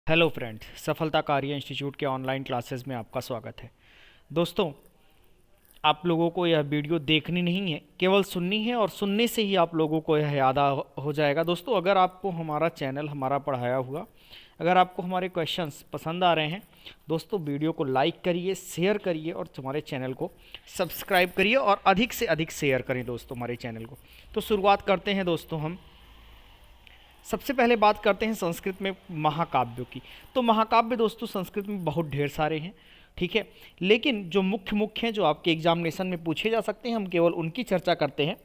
Hello friends, सफलता कार्य institute के ऑनलाइन क्लासेस में आपका स्वागत है। दोस्तों, आप लोगों को यह वीडियो देखनी नहीं है, केवल सुननी है और सुनने से ही आप लोगों को यह याद हो जाएगा। दोस्तों, अगर आपको हमारा चैनल, हमारा पढ़ाया हुआ, अगर आपको हमारे क्वेश्चंस पसंद आ रहे हैं, दोस्तों वीडियो को लाइक करिए, शेयर करिए और हमारे चैनल को सब्सक्राइब करिए और अधिक से अधिक शेयर करें दोस्तों हमारे चैनल को। तो शुरुआत करते हैं दोस्तों। हम सबसे पहले बात करते हैं संस्कृत में महाकाव्यों की। तो महाकाव्य दोस्तों संस्कृत में बहुत ढेर सारे हैं, ठीक है। लेकिन जो मुख्य मुख्य हैं, जो आपके एग्जामिनेशन में पूछे जा सकते हैं, हम केवल उनकी चर्चा करते हैं।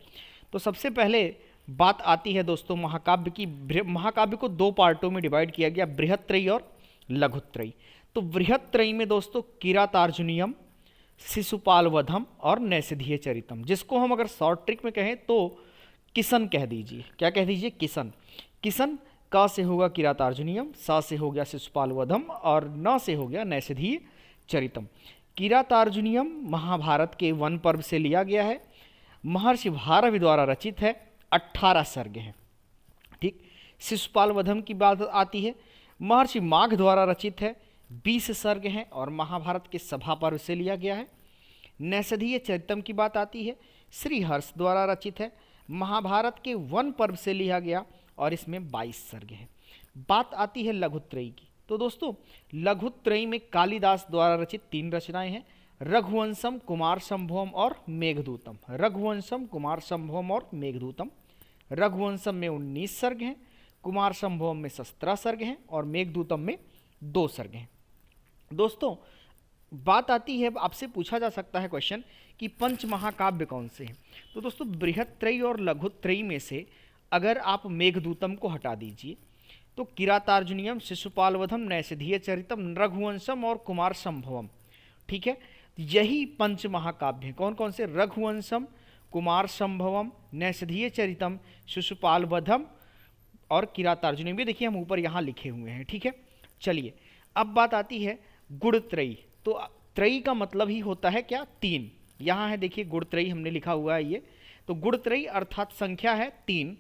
तो सबसे पहले बात आती है दोस्तों महाकाव्य की। महाकाव्य को दो पार्टों में डिवाइड किया गया, बृहत्त्रयी और लघुत्रयी। तो बृहत्त्रयी में दोस्तों किरातार्जुनीयम, शिशुपाल वधम और नैषधीय चरितम, जिसको हम अगर शॉर्ट ट्रिक में कहें तो किशन कह दीजिए। क्या कह दीजिए? किशन। किशन का से होगा किरातार्जुनीयम, सा से हो गया शिशुपाल वधम और न से हो गया नैषधीय चरितम। किरातार्जुनीयम महाभारत के वन पर्व से लिया गया है, महर्षि भारवी द्वारा रचित है, 18 सर्ग हैं, ठीक। शिशुपाल वधम की बात आती है, महर्षि माघ द्वारा रचित है, 20 सर्ग हैं और महाभारत के सभा पर्व से लिया गया है। नैषधीय चरितम की बात आती है, श्री हर्ष द्वारा रचित है, महाभारत के वन पर्व से लिया गया और इसमें 22 सर्ग हैं। बात आती है लघुत्रयी की। तो दोस्तों लघुत्रयी में कालिदास द्वारा रचित 3 रचनाएं हैं, रघुवंशम, कुमार संभवम और मेघदूतम। रघुवंशम, कुमार संभवम और मेघदूतम। रघुवंशम में 19 सर्ग हैं, कुमार संभवम में 17 सर्ग हैं और मेघदूतम में 2 सर्ग हैं। दोस्तों बात आती है, आपसे पूछा जा सकता है क्वेश्चन कि पंच महाकाव्य कौन से हैं। तो दोस्तों बृहत्त्रयी और लघुत्रयी में से अगर आप मेघदूतम को हटा दीजिए तो किरातार्जुनीयम, शिशुपाल वधम, नैषधीय चरितम, रघुवंशम और कुमार संभवम, ठीक है, यही पंच महाकाव्य हैं। कौन कौन से? रघुवंशम, कुमार संभवम, नैषधीय चरितम, शिशुपाल वधम और किरातार्जुनीयम। भी देखिए हम ऊपर यहाँ लिखे हुए हैं, ठीक है। चलिए अब बात आती है गुणत्रयी। तो त्रयी का मतलब ही होता है क्या? 3। यहाँ है देखिए गुणत्रयी हमने लिखा हुआ है ये। तो गुणत्रयी अर्थात संख्या है 3।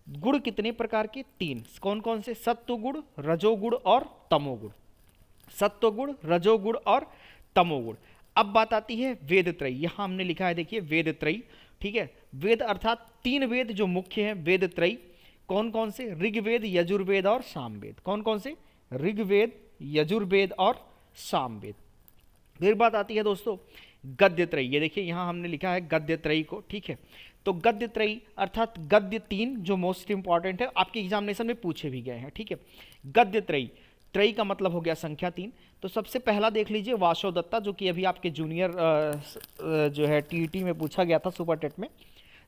गुण कितने प्रकार के? 3। कौन कौन से? सत्वगुण, रजोगुण और तमोगुण। सत्वगुण, रजोगुण और तमोगुण। अब बात आती है वेदत्रयी। यहाँ हमने लिखा है देखिए वेदत्रयी, ठीक है। वेद अर्थात 3 वेद जो मुख्य हैं वेदत्रयी। कौन कौन से? ऋग्वेद, यजुर्वेद और सामवेद। कौन कौन से? ऋग्वेद, यजुर्वेद और सामवेद। फिर बात आती है दोस्तों गद्यत्रयी। ये देखिए यहाँ हमने लिखा है गद्यत्रयी को, ठीक है। तो गद्यत्रयी अर्थात गद्य 3 जो मोस्ट इंपॉर्टेंट है, आपके एग्जामिनेशन में पूछे भी गए हैं, ठीक है। गद्यत्रयी, त्रयी का मतलब हो गया संख्या 3। तो सबसे पहला देख लीजिए वासवदत्ता, जो कि अभी आपके जूनियर जो है टीईटी में पूछा गया था, सुपर टेट में।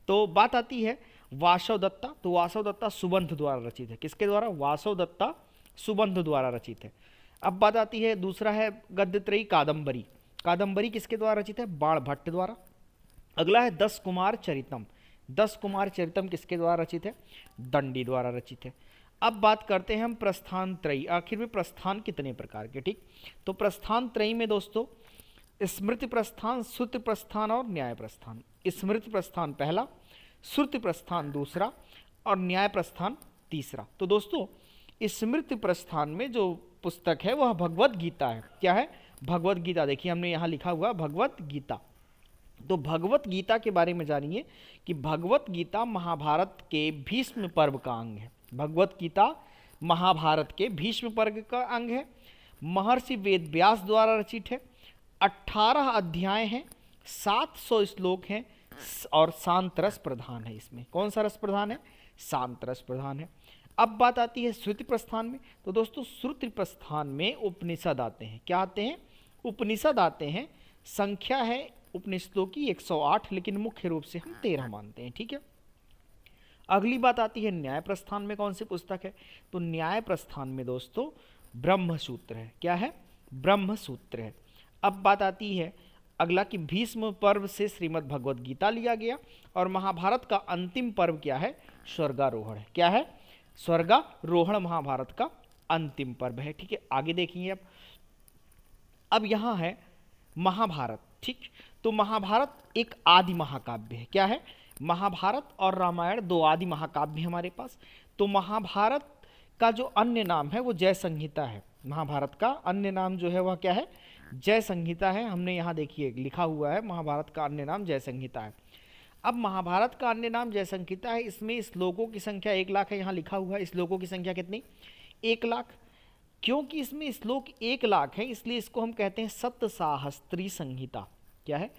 तो बात आती है वासवदत्ता। तो वासवदत्ता सुबंध द्वारा रचित है। किसके द्वारा? वासवदत्ता सुबंध द्वारा रचित है। अब बात आती है दूसरा है गद्यत्रयी कादंबरी। कादंबरी किसके द्वारा रचित है? बाणभट्ट द्वारा। अगला है 10 कुमार चरितम। 10 कुमार चरितम किसके द्वारा रचित है? दंडी द्वारा रचित है। अब बात करते हैं हम प्रस्थान त्रयी। आखिर में प्रस्थान कितने प्रकार के, ठीक। तो प्रस्थान त्रयी में दोस्तों स्मृति प्रस्थान, श्रुति प्रस्थान और न्याय प्रस्थान। स्मृति प्रस्थान पहला, श्रुति प्रस्थान दूसरा और न्याय प्रस्थान तीसरा। तो दोस्तों स्मृति प्रस्थान में जो पुस्तक है वह भगवत गीता है। क्या है? भगवत गीता। देखिए हमने यहाँ लिखा हुआ भगवत गीता। तो भगवत गीता के बारे में जानिए कि भगवत गीता महाभारत के भीष्म पर्व का अंग है। भगवत गीता महाभारत के भीष्म पर्व का अंग है। महर्षि वेद व्यास द्वारा रचित है। 18 अध्याय हैं, 700 श्लोक हैं और शांत रस प्रधान है। इसमें कौन सा रस प्रधान है? शांत रस प्रधान है। अब बात आती है श्रुति प्रस्थान में। तो दोस्तों श्रुति प्रस्थान में उपनिषद आते हैं। क्या आते हैं? उपनिषद आते हैं। संख्या है उपनिषदों की 108, लेकिन मुख्य रूप से हम 13 मानते हैं, ठीक है। अगली बात आती है न्याय प्रस्थान में कौन सी पुस्तक है? तो न्याय प्रस्थान में दोस्तों ब्रह्मसूत्र है। क्या है? ब्रह्मसूत्र है। अब बात आती है अगला कि भीष्म पर्व से श्रीमद् भगवद गीता लिया गया और महाभारत का अंतिम पर्व क्या है? स्वर्गारोहण है। क्या है? स्वर्गारोहण महाभारत का अंतिम पर्व है, ठीक है। आगे देखेंगे अब यहाँ है महाभारत, ठीक। तो महाभारत एक आदि महाकाव्य है। क्या है? महाभारत और रामायण 2 आदि महाकाव्य हमारे पास। तो महाभारत का जो अन्य नाम है वो जय संहिता है। महाभारत का अन्य नाम जो है वह क्या है, जय संहिता है। हमने यहाँ देखिए लिखा हुआ है महाभारत का अन्य नाम जय संहिता है। अब महाभारत का अन्य नाम जय संहिता है, इसमें श्लोकों की संख्या 1,00,000 है, यहाँ लिखा हुआ है। श्लोकों की संख्या कितनी, 1,00,000। क्योंकि इसमें श्लोक 1,00,000 है इसलिए इसको हम कहते हैं सतसाहस्त्री संहिता। क्या है,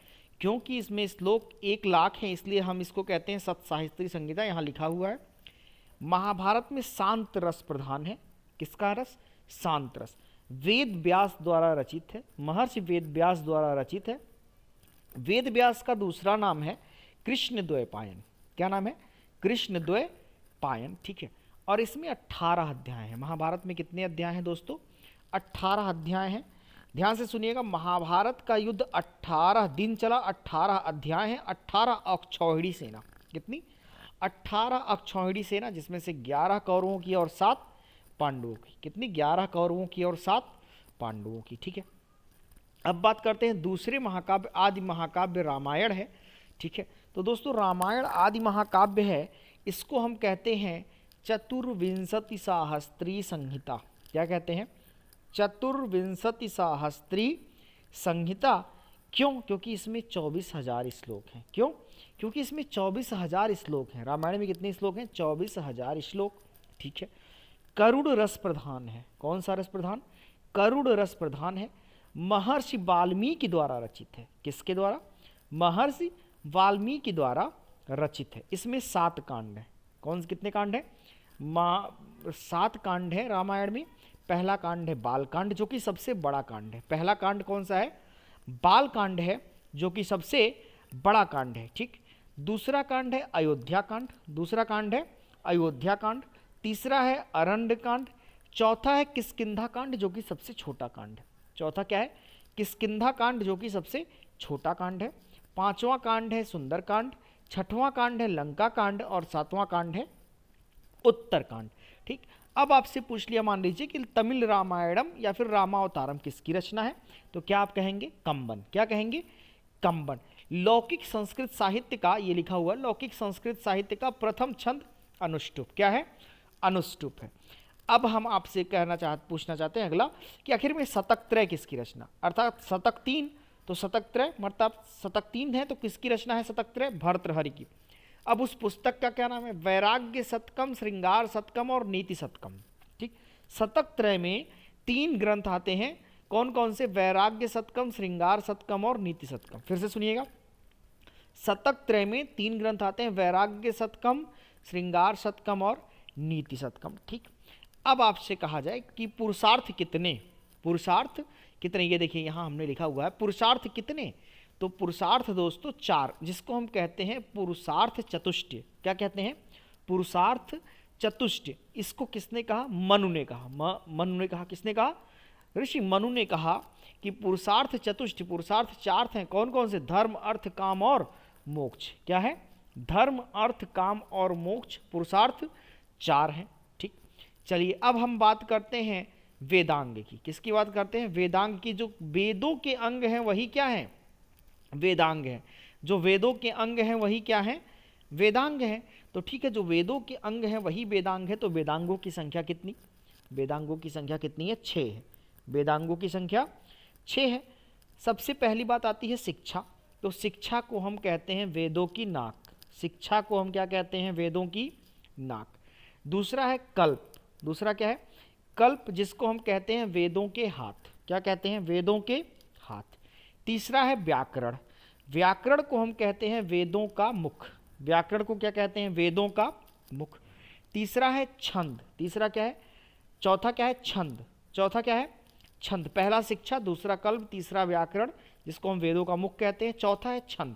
क्योंकि इसमें श्लोक 1,00,000 है इसलिए हम इसको कहते हैं सतसाहस्त्री संहिता। यहाँ लिखा हुआ है महाभारत में शांत रस प्रधान है। किसका रस, शांत रस। वेद व्यास द्वारा रचित है, महर्षि वेद व्यास द्वारा रचित है। वेद व्यास का दूसरा नाम है कृष्ण द्वैपायन। क्या नाम है, कृष्ण द्वैपायन, ठीक है। और इसमें 18 अध्याय हैं। महाभारत में कितने अध्याय हैं दोस्तों, 18 अध्याय हैं। ध्यान से सुनिएगा, महाभारत का युद्ध 18 दिन चला, 18 अध्याय हैं। 18 अक्षौहिणी सेना, कितनी, 18 अक्षौहिणी सेना, जिसमें से 11 कौरवों की और 7 पांडवों की। कितनी, 11 कौरवों की और 7 पांडवों की, ठीक है। अब बात करते हैं दूसरे महाकाव्य, आदि महाकाव्य रामायण है, ठीक है। तो दोस्तों रामायण आदि महाकाव्य है, इसको हम कहते हैं चतुर्विंशति सहस्त्री संहिता। क्या कहते हैं, चतुर्विंशति सहस्त्री संहिता। क्यों, क्योंकि इसमें 24,000 श्लोक हैं। क्यों, क्योंकि इसमें 24,000 श्लोक हैं। रामायण में कितने श्लोक हैं, 24,000 श्लोक, ठीक है। करुड़ रस प्रधान है। कौन सा रस प्रधान, करुड़ रस प्रधान है। महर्षि वाल्मीकि द्वारा रचित है। किसके द्वारा, महर्षि वाल्मीकि द्वारा रचित है। इसमें 7 कांड है। कौन, कितने कांड है, 7 कांड है रामायण में। पहला कांड है बाल कांड, जो कि सबसे बड़ा कांड है। पहला कांड कौन सा है, बाल कांड है, जो कि सबसे बड़ा कांड है, ठीक। दूसरा कांड है अयोध्या कांड, दूसरा कांड है अयोध्या कांड। तीसरा है अरण्य कांड। चौथा है किष्किंधा कांड, जो कि सबसे छोटा कांड है। चौथा क्या है, किष्किंधा कांड, जो कि सबसे छोटा कांड है। पांचवा कांड है सुंदर कांड। छठवां कांड है लंका कांड। और 7वां कांड है उत्तर कांड, ठीक। अब आपसे पूछ लिया, मान लीजिए कि तमिल रामायणम या फिर रामावतारम किसकी रचना है, तो क्या आप कहेंगे, कंबन। क्या कहेंगे, कंबन। लौकिक संस्कृत साहित्य का, ये लिखा हुआ है, लौकिक संस्कृत साहित्य का प्रथम छंद अनुष्टुप। क्या है, अनुष्टुप है। अब हम आपसे पूछना चाहते हैं अगला, कि आखिर में शतक त्रय किसकी रचना, अर्थात शतक 3, तो शतक त्रय मतलब शतक 3 है, तो किसकी रचना है शतक त्रय, भर्तृहरि की। अब उस पुस्तक का क्या नाम है, वैराग्य शतकम, श्रृंगार शतकम और नीति शतकम, ठीक। शतक त्रय में 3 ग्रंथ आते हैं। कौन कौन से, वैराग्य शतकम, श्रृंगार शतकम और नीति शतकम। फिर से सुनिएगा, शतक त्रय में 3 ग्रंथ आते हैं, वैराग्य शतकम, श्रृंगार शतकम और नीति शतकम, ठीक। अब आपसे कहा जाए कि पुरुषार्थ कितने, पुरुषार्थ कितने, ये देखिए यहाँ हमने लिखा हुआ है पुरुषार्थ कितने। तो पुरुषार्थ दोस्तों 4, जिसको हम कहते हैं पुरुषार्थ चतुष्टय। क्या कहते हैं, पुरुषार्थ चतुष्टय। इसको किसने कहा, मनु ने कहा। मनु ने कहा, किसने कहा, ऋषि मनु ने कहा कि पुरुषार्थ चतुष्टय, पुरुषार्थ 4 हैं। कौन कौन से, धर्म अर्थ काम और मोक्ष। क्या है, धर्म अर्थ काम और मोक्ष, पुरुषार्थ 4 हैं, ठीक। चलिए अब हम बात करते हैं वेदांग की। किसकी बात करते हैं, वेदांग की। जो वेदों के अंग हैं वही क्या है, वेदांग है। जो वेदों के अंग हैं वही क्या है, वेदांग है। तो ठीक है, जो वेदों के अंग हैं वही वेदांग है। तो वेदांगों की संख्या कितनी, वेदांगों की संख्या कितनी है, 6 है। वेदांगों की संख्या 6 है। सबसे पहली बात आती है शिक्षा। तो शिक्षा को हम कहते हैं वेदों की नाक। शिक्षा को हम क्या कहते हैं, वेदों की नाक। दूसरा है कल्प। दूसरा क्या है, कल्प, जिसको हम कहते हैं वेदों के हाथ। क्या कहते हैं, वेदों के हाथ। तीसरा है व्याकरण। व्याकरण को हम कहते हैं वेदों का मुख। व्याकरण को क्या कहते हैं, वेदों का मुख। तीसरा है छंद। तीसरा क्या है, चौथा क्या है, छंद। चौथा क्या है, छंद। पहला शिक्षा, दूसरा कल्प, तीसरा व्याकरण, जिसको हम वेदों का मुख कहते हैं। चौथा है छंद।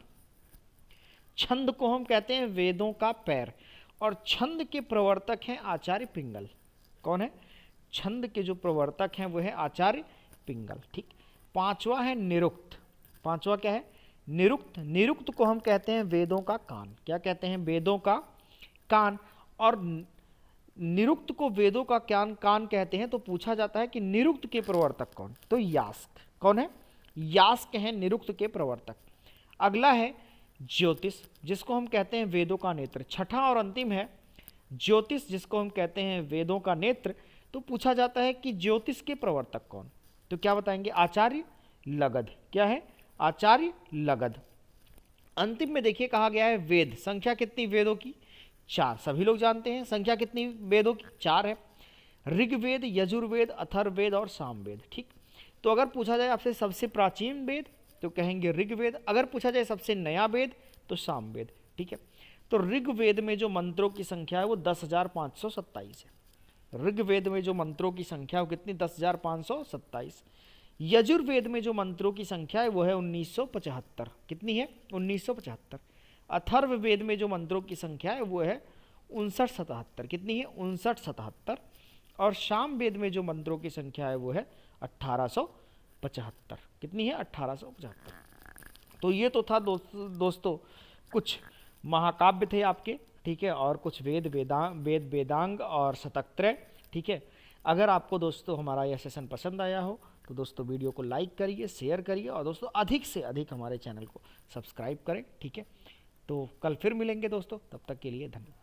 छंद को हम कहते हैं वेदों का पैर। और छंद के प्रवर्तक हैं आचार्य पिंगल। कौन है, छंद के जो प्रवर्तक हैं वो है आचार्य पिंगल, ठीक। पांचवा है निरुक्त। पांचवा क्या है, निरुक्त। निरुक्त को हम कहते हैं वेदों का कान। क्या कहते हैं, वेदों का कान। और निरुक्त को वेदों का कान कहते हैं। तो पूछा जाता है कि निरुक्त के प्रवर्तक कौन, तो यास्क। कौन है, यास्क है निरुक्त के प्रवर्तक। अगला है ज्योतिष, जिसको हम कहते हैं वेदों का नेत्र। छठा और अंतिम है ज्योतिष जिसको हम कहते हैं वेदों का नेत्र, तो पूछा जाता है कि ज्योतिष के प्रवर्तक कौन, तो क्या बताएंगे? आचार्य लगध। क्या है? आचार्य लगध। अंतिम में देखिए कहा गया है वेद, संख्या कितनी वेदों की? 4। सभी लोग जानते हैं संख्या कितनी वेदों की? 4 है। ऋग्वेद, यजुर्वेद, अथर्ववेद और सामवेद। ठीक, तो अगर पूछा जाए आपसे सबसे प्राचीन वेद तो कहेंगे ऋग्वेद, अगर पूछा जाए सबसे नया वेद तो सामवेद। ठीक है, तो ऋग्वेद में जो मंत्रों की संख्या है वो 10,527 है। ऋग्वेद में जो मंत्रों की संख्या है वो कितनी? 10,527। यजुर्वेद में जो मंत्रों की संख्या है वो है 1975। कितनी है? 1975। अथर्ववेद में जो मंत्रों की संख्या है वो है 5977। कितनी है? 5977। और सामवेद में जो मंत्रों की संख्या है वो है 1875। कितनी है? 1875। तो ये तो था दोस्तों कुछ महाकाव्य थे आपके, ठीक है, और कुछ वेद वेदांग और शतकत्रय। ठीक है, अगर आपको दोस्तों हमारा यह सेशन पसंद आया हो तो दोस्तों वीडियो को लाइक करिए, शेयर करिए और दोस्तों अधिक से अधिक हमारे चैनल को सब्सक्राइब करें। ठीक है, तो कल फिर मिलेंगे दोस्तों, तब तक के लिए धन्यवाद।